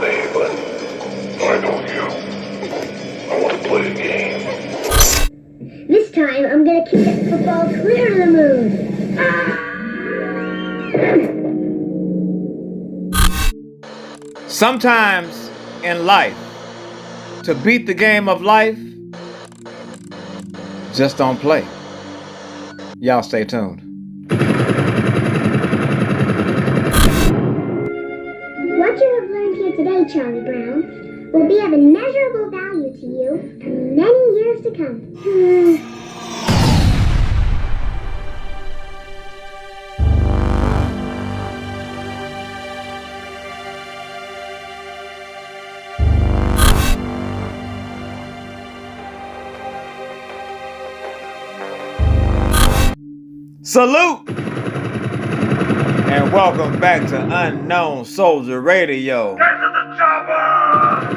me, but I know you. I want to play a game. This time, I'm gonna kick that football clear to the moon. Sometimes in life, to beat the game of life, just don't play. Y'all stay tuned. What you have learned here today, Charlie Brown, will be of immeasurable value to you for many years to come. Salute! And welcome back to Unknown Soldier Radio. Get to the chopper!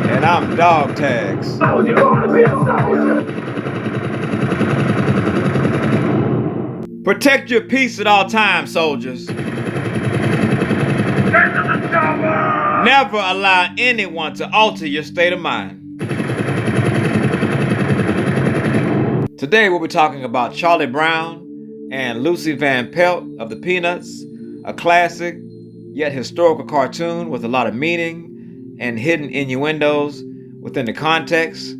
And I'm Dog Tags. Soldier, you want to be a soldier? Protect your peace at all times, soldiers. Get to the chopper! Never allow anyone to alter your state of mind. Today we'll be talking about Charlie Brown and Lucy Van Pelt of the Peanuts, a classic yet historical cartoon with a lot of meaning and hidden innuendos within the context.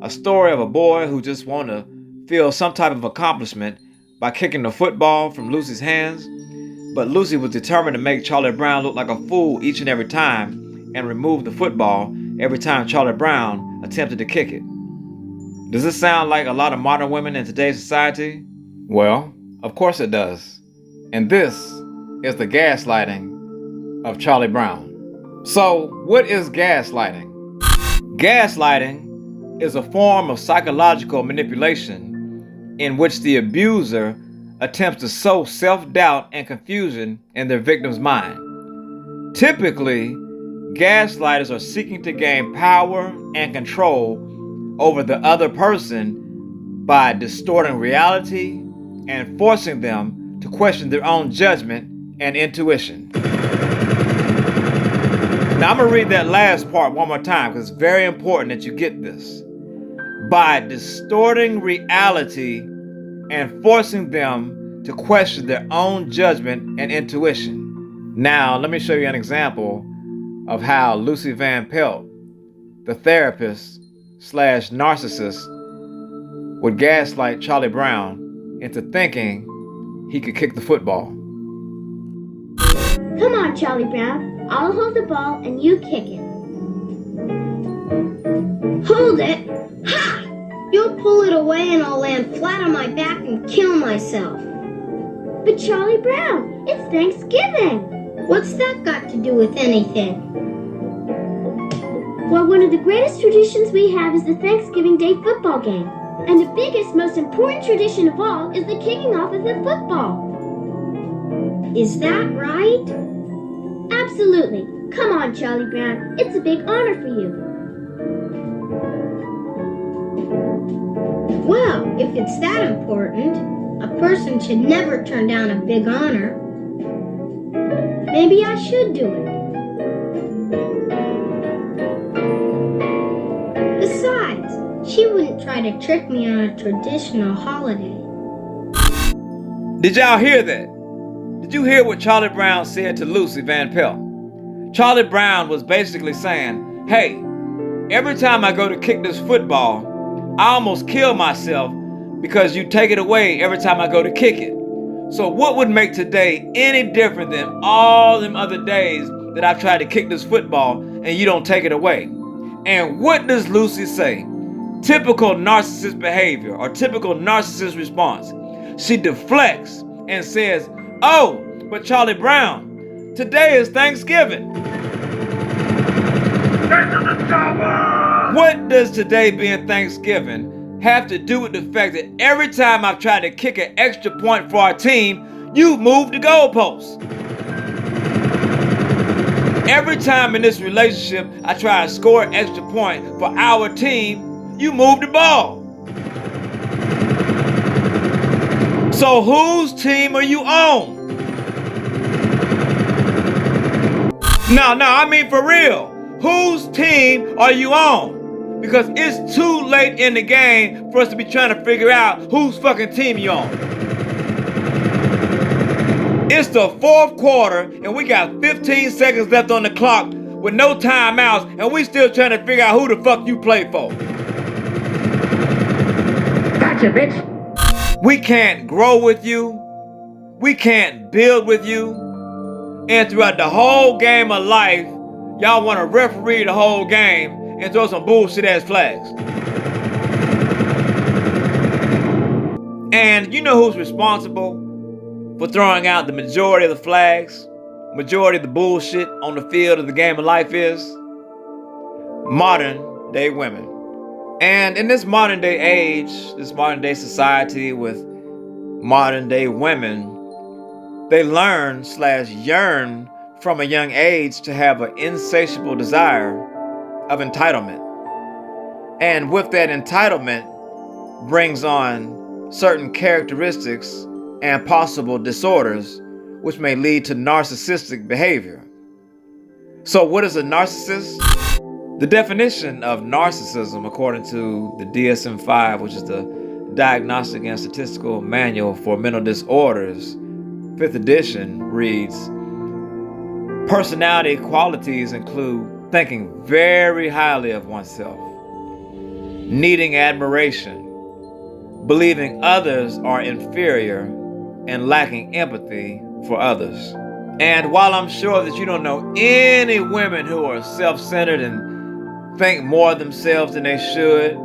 A story of a boy who just wanted to feel some type of accomplishment by kicking the football from Lucy's hands, but Lucy was determined to make Charlie Brown look like a fool each and every time and remove the football every time Charlie Brown attempted to kick it. Does this sound like a lot of modern women in today's society? Well, of course it does. And this is the gaslighting of Charlie Brown. So, what is gaslighting? Gaslighting is a form of psychological manipulation in which the abuser attempts to sow self-doubt and confusion in their victim's mind. Typically, gaslighters are seeking to gain power and control over the other person by distorting reality and forcing them to question their own judgment and intuition. Now I'm going to read that last part one more time because it's very important that you get this. By distorting reality and forcing them to question their own judgment and intuition. Now let me show you an example of how Lucy Van Pelt, the therapist / narcissist, would gaslight Charlie Brown into thinking he could kick the football. Come on, Charlie Brown. I'll hold the ball and you kick it. Hold it? Ha! You'll pull it away and I'll land flat on my back and kill myself. But Charlie Brown, it's Thanksgiving. What's that got to do with anything? Well, one of the greatest traditions we have is the Thanksgiving Day football game. And the biggest, most important tradition of all is the kicking off of the football. Is that right? Absolutely. Come on, Charlie Brown. It's a big honor for you. Well, if it's that important, a person should never turn down a big honor. Maybe I should do it. Besides, she wouldn't try to trick me on a traditional holiday. Did y'all hear that? Did you hear what Charlie Brown said to Lucy Van Pelt? Charlie Brown was basically saying, hey, every time I go to kick this football, I almost kill myself because you take it away every time I go to kick it. So what would make today any different than all them other days that I've tried to kick this football and you don't take it away? And what does Lucy say? Typical narcissist behavior or typical narcissist response. She deflects and says, oh, but Charlie Brown, today is Thanksgiving. What does today being Thanksgiving have to do with the fact that every time I've tried to kick an extra point for our team, you've moved the goalposts? Every time in this relationship I try to score an extra point for our team, you move the ball. So whose team are you on? No, I mean for real. Whose team are you on? Because it's too late in the game for us to be trying to figure out whose fucking team you on. It's the fourth quarter and we got 15 seconds left on the clock with no timeouts, and we still trying to figure out who the fuck you play for. Gotcha, bitch. We can't grow with you. We can't build with you. And throughout the whole game of life, y'all want to referee the whole game and throw some bullshit ass flags. And you know who's responsible for throwing out the majority of the flags, majority of the bullshit on the field of the game of life is? Modern day women. And in this modern day age, this modern day society with modern day women, they learn/yearn from a young age to have an insatiable desire of entitlement. And with that entitlement brings on certain characteristics and possible disorders which may lead to narcissistic behavior. So what is a narcissist? The definition of narcissism, according to the DSM-5, which is the Diagnostic and Statistical Manual for Mental Disorders, 5th edition, reads, personality qualities include thinking very highly of oneself, needing admiration, believing others are inferior, and lacking empathy for others. And while I'm sure that you don't know any women who are self-centered and think more of themselves than they should,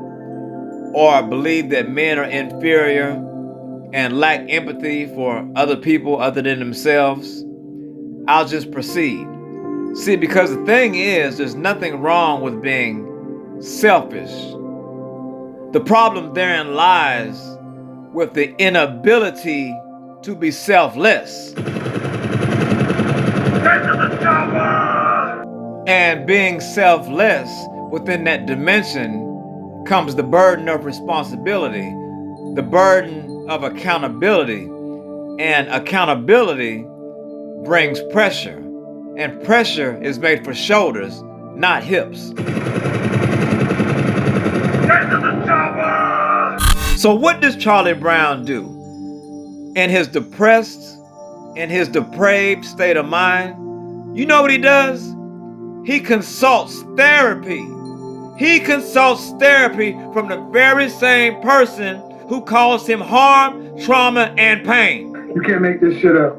or believe that men are inferior and lack empathy for other people other than themselves, I'll just proceed. See, because the thing is, there's nothing wrong with being selfish. The problem therein lies with the inability to be selfless. And being selfless, within that dimension comes the burden of responsibility, the burden of accountability, and accountability brings pressure, and pressure is made for shoulders, not hips. So what does Charlie Brown do? In his depressed, in his depraved state of mind, you know what he does? He consults therapy. He consults therapy from the very same person who caused him harm, trauma, and pain. You can't make this shit up.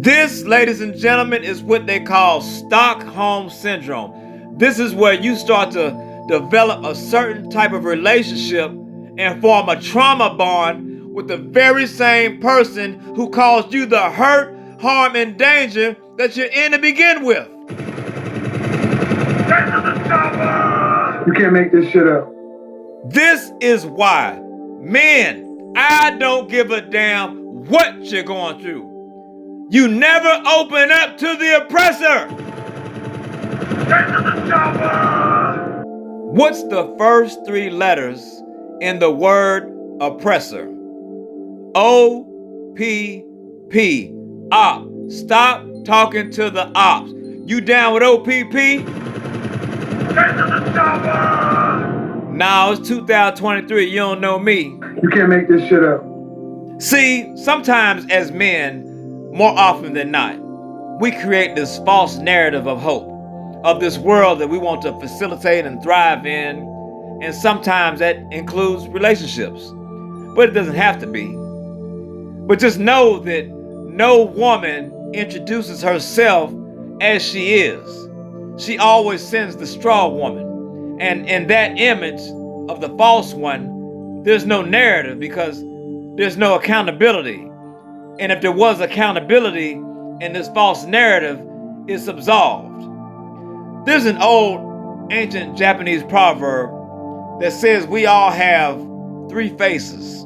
This, ladies and gentlemen, is what they call Stockholm Syndrome. This is where you start to develop a certain type of relationship and form a trauma bond with the very same person who caused you the hurt, harm, and danger that you're in to begin with. You can't make this shit up. This is why, men, I don't give a damn what you're going through. You never open up to the oppressor. What's the first 3 letters in the word oppressor? O-P-P. Op. Stop talking to the ops. You down with OPP? Now it's 2023. You don't know me. You can't make this shit up. See, sometimes as men, more often than not, we create this false narrative of hope, of this world that we want to facilitate and thrive in, and sometimes that includes relationships. But it doesn't have to be. But just know that no woman introduces herself as she is. She always sends the straw woman. And in that image of the false one, there's no narrative because there's no accountability. And if there was accountability in this false narrative, it's absolved. There's an old ancient Japanese proverb that says we all have 3 faces.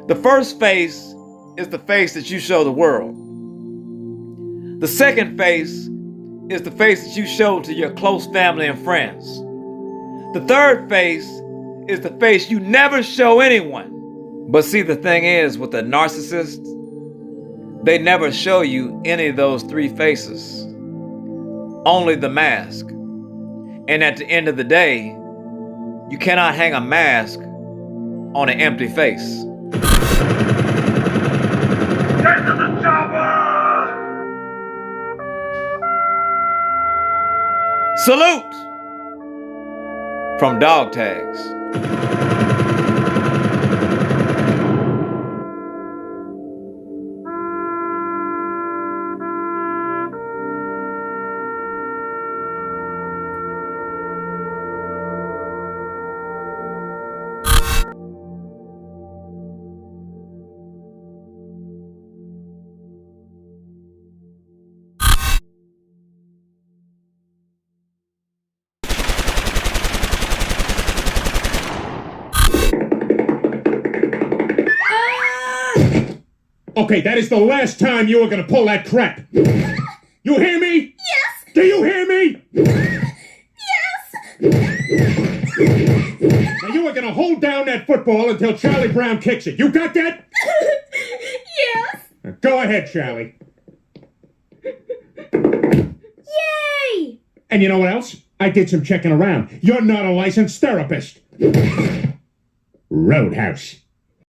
The first face is the face that you show the world. The second face is the face that you show to your close family and friends. The third face is the face you never show anyone. But see, the thing is with a narcissist, They never show you any of those three faces, only the mask. And at the end of the day, you cannot hang a mask on an empty face. Get to the chopper! Salute from Dog Tags. Okay, that is the last time you are gonna pull that crap. You hear me? Yes! Do you hear me? Yes! Now you are gonna hold down that football until Charlie Brown kicks it. You got that? Yes! Now go ahead, Charlie. Yay! And you know what else? I did some checking around. You're not a licensed therapist. Roadhouse.